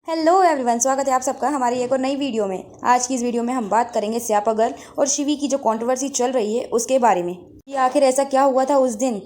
Hello everyone, स्वागत है आप सबका हमारी एक और नई वीडियो में। आज की इस वीडियो में हम बात करेंगे स्यापा गर्ल और शिवी की जो कंट्रोवर्सी चल रही है उसके बारे में कि आखिर ऐसा क्या हुआ था उस दिन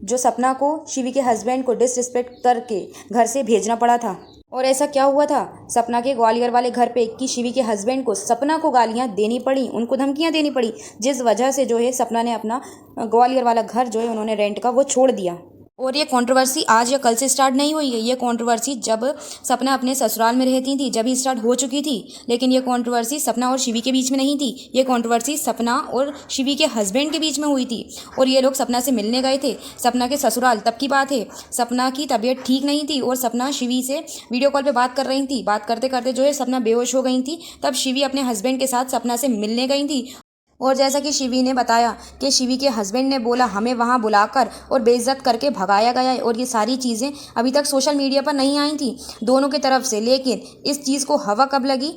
जो सपना को शिवी के हस्बैंड को डिसरिस्पेक्ट करके घर से भेजना पड़ा था। और ऐसा क्या हुआ था सपना के ग्वालियर वाले घर पे कि शिवी के हस्बैंड को सपना को गालियां देनी पड़ी, उनको धमकियां देनी पड़ी, जिस वजह से जो है सपना ने अपना ग्वालियर वाला घर जो है उन्होंने रेंट का वो छोड़ दिया। और ये कंट्रोवर्सी आज या कल से स्टार्ट नहीं हुई है। ये कंट्रोवर्सी जब सपना अपने ससुराल में रहती थी जब ही स्टार्ट हो चुकी थी। लेकिन ये कंट्रोवर्सी सपना और शिवी के बीच में नहीं थी, ये कंट्रोवर्सी सपना और शिवी के हस्बैंड के बीच में हुई थी। और ये लोग सपना से मिलने गए थे सपना के ससुराल। तब की बात है, सपना की तबीयत ठीक नहीं थी और सपना शिवी से वीडियो कॉल पे बात कर रही थी। बात करते करते जो है सपना बेहोश हो गई थी। तब शिवी अपने हस्बैंड के साथ सपना से मिलने गई थी। और जैसा कि शिवी ने बताया कि शिवी के हस्बैंड ने बोला हमें वहां बुलाकर और बेइज्जत करके भगाया गया है। और ये सारी चीज़ें अभी तक सोशल मीडिया पर नहीं आई थी दोनों की तरफ से। लेकिन इस चीज़ को हवा कब लगी,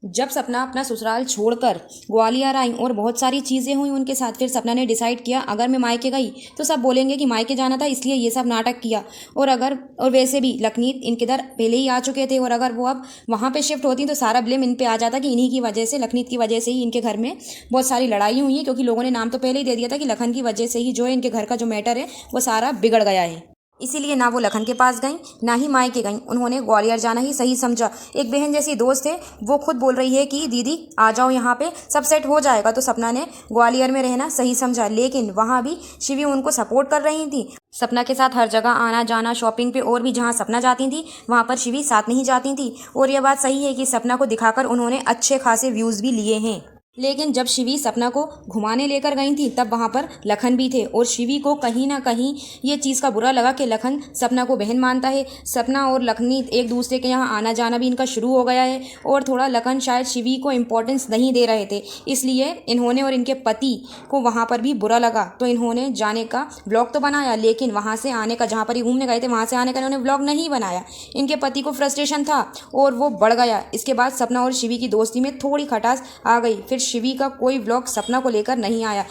जब सपना अपना ससुराल छोड़कर ग्वालियर आई और बहुत सारी चीज़ें हुई उनके साथ। फिर सपना ने डिसाइड किया अगर मैं मायके गई तो सब बोलेंगे कि मायके जाना था इसलिए ये सब नाटक किया। और वैसे भी लखनीत इनके इधर पहले ही आ चुके थे और अगर वो अब वहाँ पे शिफ्ट होती तो सारा ब्लेम इन पे आ जाता कि इन्हीं की वजह से, लखनीत की वजह से ही इनके घर में बहुत सारी लड़ाई हुई है। क्योंकि लोगों ने नाम तो पहले ही दे दिया था कि लखन की वजह से ही जो है इनके घर का जो मैटर है वो सारा बिगड़ गया है। इसीलिए ना वो लखन के पास गई ना ही मायके गई, उन्होंने ग्वालियर जाना ही सही समझा। एक बहन जैसी दोस्त है, वो खुद बोल रही है कि दीदी आ जाओ यहाँ पे सब सेट हो जाएगा। तो सपना ने ग्वालियर में रहना सही समझा। लेकिन वहाँ भी शिवी उनको सपोर्ट कर रही थी। सपना के साथ हर जगह आना जाना, शॉपिंग पे, और भी जहाँ सपना जाती थी वहाँ पर शिवी साथ नहीं जाती थी। और यह बात सही है कि सपना को दिखाकर उन्होंने अच्छे खासे व्यूज़ भी लिए हैं। लेकिन जब शिवी सपना को घुमाने लेकर गई थी तब वहाँ पर लखन भी थे। और शिवी को कहीं ना कहीं ये चीज़ का बुरा लगा कि लखन सपना को बहन मानता है। सपना और लखनी एक दूसरे के यहाँ आना जाना भी इनका शुरू हो गया है। और थोड़ा लखन शायद शिवी को इम्पोर्टेंस नहीं दे रहे थे, इसलिए इन्होंने और इनके पति को वहाँ पर भी बुरा लगा। तो इन्होंने जाने का ब्लॉग तो बनाया, लेकिन वहाँ से आने का, जहाँ पर ये घूमने गए थे वहाँ से आने का इन्होंने ब्लॉग नहीं बनाया। इनके पति को फ्रस्ट्रेशन था और वो बढ़ गया। इसके बाद सपना और शिवी की दोस्ती में थोड़ी खटास आ गई। फिर शिवी का कोई व्लॉग सपना को लेकर नहीं आया।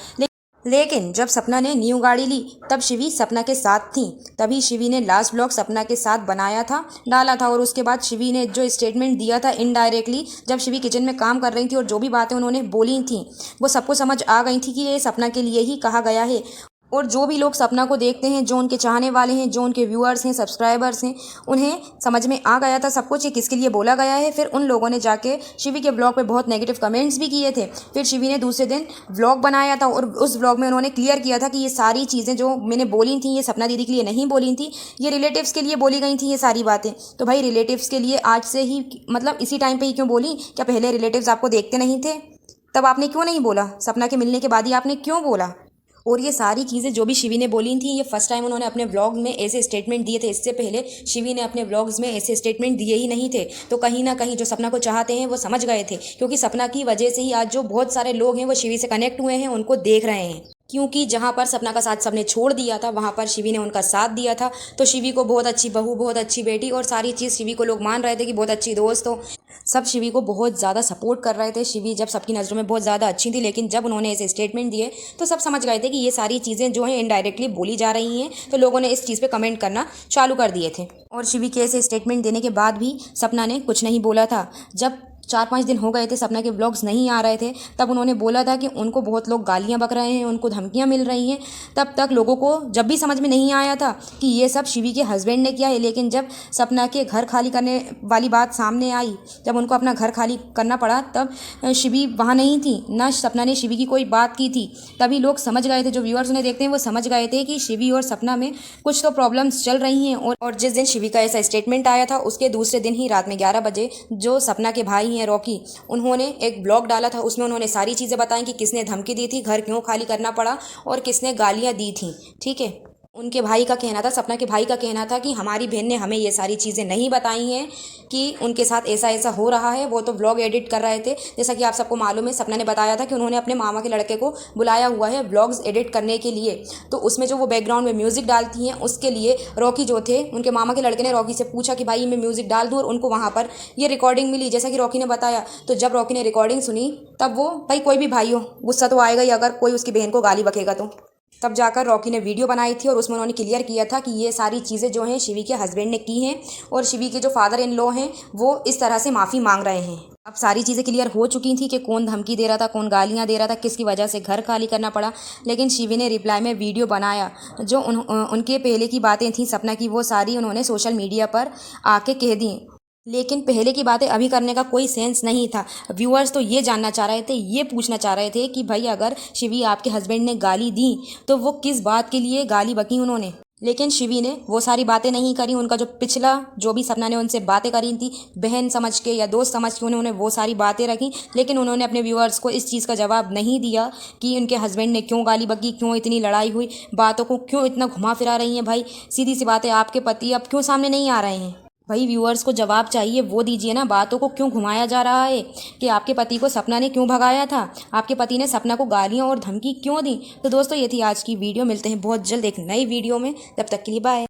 लेकिन जब सपना ने न्यू गाड़ी ली तब शिवी सपना के साथ थी। तभी शिवी ने लास्ट व्लॉग सपना के साथ बनाया था, डाला था। और उसके बाद शिवी ने जो स्टेटमेंट दिया था इनडायरेक्टली, जब शिवी किचन में काम कर रही थी और जो भी बातें उन्होंने बोली थी वो सबको समझ आ गई थी कि ये सपना के लिए ही कहा गया है। और जो भी लोग सपना को देखते हैं, जो उनके चाहने वाले हैं, जो उनके व्यूअर्स हैं, सब्सक्राइबर्स हैं, उन्हें समझ में आ गया था सब कुछ ये किसके लिए बोला गया है। फिर उन लोगों ने जाके शिवी के ब्लॉग पे बहुत नेगेटिव कमेंट्स भी किए थे। फिर शिवी ने दूसरे दिन व्लॉग बनाया था और उस व्लॉग में उन्होंने क्लियर किया था कि ये सारी चीज़ें जो मैंने बोली थी ये सपना दीदी के लिए नहीं बोली थी, ये रिलेटिव्स के लिए बोली गई थी ये सारी बातें। तो भाई रिलेटिव्स के लिए आज से ही, मतलब इसी टाइम पर ही क्यों बोली? क्या पहले रिलेटिव्स आपको देखते नहीं थे? तब आपने क्यों नहीं बोला? सपना के मिलने के बाद ही आपने क्यों बोला? और ये सारी चीज़ें जो भी शिवी ने बोली थी ये फर्स्ट टाइम उन्होंने अपने व्लॉग में ऐसे स्टेटमेंट दिए थे। इससे पहले शिवी ने अपने व्लॉग्स में ऐसे स्टेटमेंट दिए ही नहीं थे। तो कहीं ना कहीं जो सपना को चाहते हैं वो समझ गए थे, क्योंकि सपना की वजह से ही आज जो बहुत सारे लोग हैं वो शिवी से कनेक्ट हुए हैं, उनको देख रहे हैं। क्योंकि जहाँ पर सपना का साथ सबने छोड़ दिया था वहाँ पर शिवी ने उनका साथ दिया था। तो शिवी को बहुत अच्छी बहू, बहुत अच्छी बेटी और सारी चीज़ शिवी को लोग मान रहे थे कि बहुत अच्छी दोस्त हो। सब शिवी को बहुत ज़्यादा सपोर्ट कर रहे थे। शिवी जब सबकी नज़रों में बहुत ज़्यादा अच्छी थी, लेकिन जब उन्होंने ऐसे स्टेटमेंट दिए तो सब समझ गए थे कि ये सारी चीज़ें जो हैं इनडायरेक्टली बोली जा रही हैं। तो लोगों ने इस चीज़ पे कमेंट करना चालू कर दिए थे। और शिवी के ऐसे स्टेटमेंट देने के बाद भी सपना ने कुछ नहीं बोला था। जब 4-5 दिन हो गए थे सपना के व्लॉग्स नहीं आ रहे थे, तब उन्होंने बोला था कि उनको बहुत लोग गालियां बक रहे हैं, उनको धमकियां मिल रही हैं। तब तक लोगों को जब भी समझ में नहीं आया था कि ये सब शिवी के हस्बैंड ने किया है। लेकिन जब सपना के घर खाली करने वाली बात सामने आई, जब उनको अपना घर खाली करना पड़ा, तब शिवी वहाँ नहीं थी, ना सपना ने शिवी की कोई बात की थी। तभी लोग समझ गए थे, जो व्यूअर्स उन्हें देखते हैं वो समझ गए थे कि शिवी और सपना में कुछ तो प्रॉब्लम्स चल रही हैं। और जिस दिन शिवी का ऐसा स्टेटमेंट आया था उसके दूसरे दिन ही रात में 11 बजे जो सपना के भाई हैं रॉकी, उन्होंने एक ब्लॉग डाला था। उसमें उन्होंने सारी चीज़ें बताई कि किसने धमकी दी थी, घर क्यों खाली करना पड़ा और किसने गालियां दी थी। ठीक है, उनके भाई का कहना था, सपना के भाई का कहना था कि हमारी बहन ने हमें ये सारी चीज़ें नहीं बताई हैं कि उनके साथ ऐसा ऐसा हो रहा है। वो तो व्लॉग एडिट कर रहे थे। जैसा कि आप सबको मालूम है, सपना ने बताया था कि उन्होंने अपने मामा के लड़के को बुलाया हुआ है व्लॉग्स एडिट करने के लिए। तो उसमें जो वो बैकग्राउंड में म्यूज़िक डालती हैं उसके लिए रॉकी जो थे, उनके मामा के लड़के ने रॉकी से पूछा कि भाई मैं म्यूज़िक डाल दूँ, और उनको वहाँ पर ये रिकॉर्डिंग मिली जैसा कि रॉकी ने बताया। तो जब रॉकी ने रिकॉर्डिंग सुनी तब वो, भाई कोई भी भाई हो, गुस्सा तो आएगा ही अगर कोई उसकी बहन को गाली बकेगा तो। तब जाकर रॉकी ने वीडियो बनाई थी और उसमें उन्होंने क्लियर किया था कि ये सारी चीज़ें जो हैं शिवी के हस्बैंड ने की हैं और शिवी के जो फादर इन लॉ हैं वो इस तरह से माफ़ी मांग रहे हैं। अब सारी चीज़ें क्लियर हो चुकी थी कि कौन धमकी दे रहा था, कौन गालियां दे रहा था, किसकी वजह से घर खाली करना पड़ा। लेकिन शिवी ने रिप्लाई में वीडियो बनाया, जो उनके पहले की बातें थी सपना की, वो सारी उन्होंने सोशल मीडिया पर आके कह दी। लेकिन पहले की बातें अभी करने का कोई सेंस नहीं था। व्यूअर्स तो ये जानना चाह रहे थे, ये पूछना चाह रहे थे कि भाई अगर शिवी आपके हस्बैंड ने गाली दी तो वो किस बात के लिए गाली बकी उन्होंने। लेकिन शिवी ने वो सारी बातें नहीं करी। उनका जो पिछला जो भी सपना ने उनसे बातें करी थी बहन समझ के या दोस्त समझ के उन्होंने वो सारी बातें रखी। लेकिन उन्होंने अपने व्यूअर्स को इस चीज़ का जवाब नहीं दिया कि उनके हस्बैंड ने क्यों गाली बकी, क्यों इतनी लड़ाई हुई, बातों को क्यों इतना घुमा फिरा रही हैं। भाई सीधी सी बात है, आपके पति अब क्यों सामने नहीं आ रहे हैं? भाई व्यूअर्स को जवाब चाहिए, वो दीजिए ना। बातों को क्यों घुमाया जा रहा है कि आपके पति को सपना ने क्यों भगाया था, आपके पति ने सपना को गालियां और धमकी क्यों दी। तो दोस्तों ये थी आज की वीडियो, मिलते हैं बहुत जल्द एक नई वीडियो में, तब तक के लिए बाय।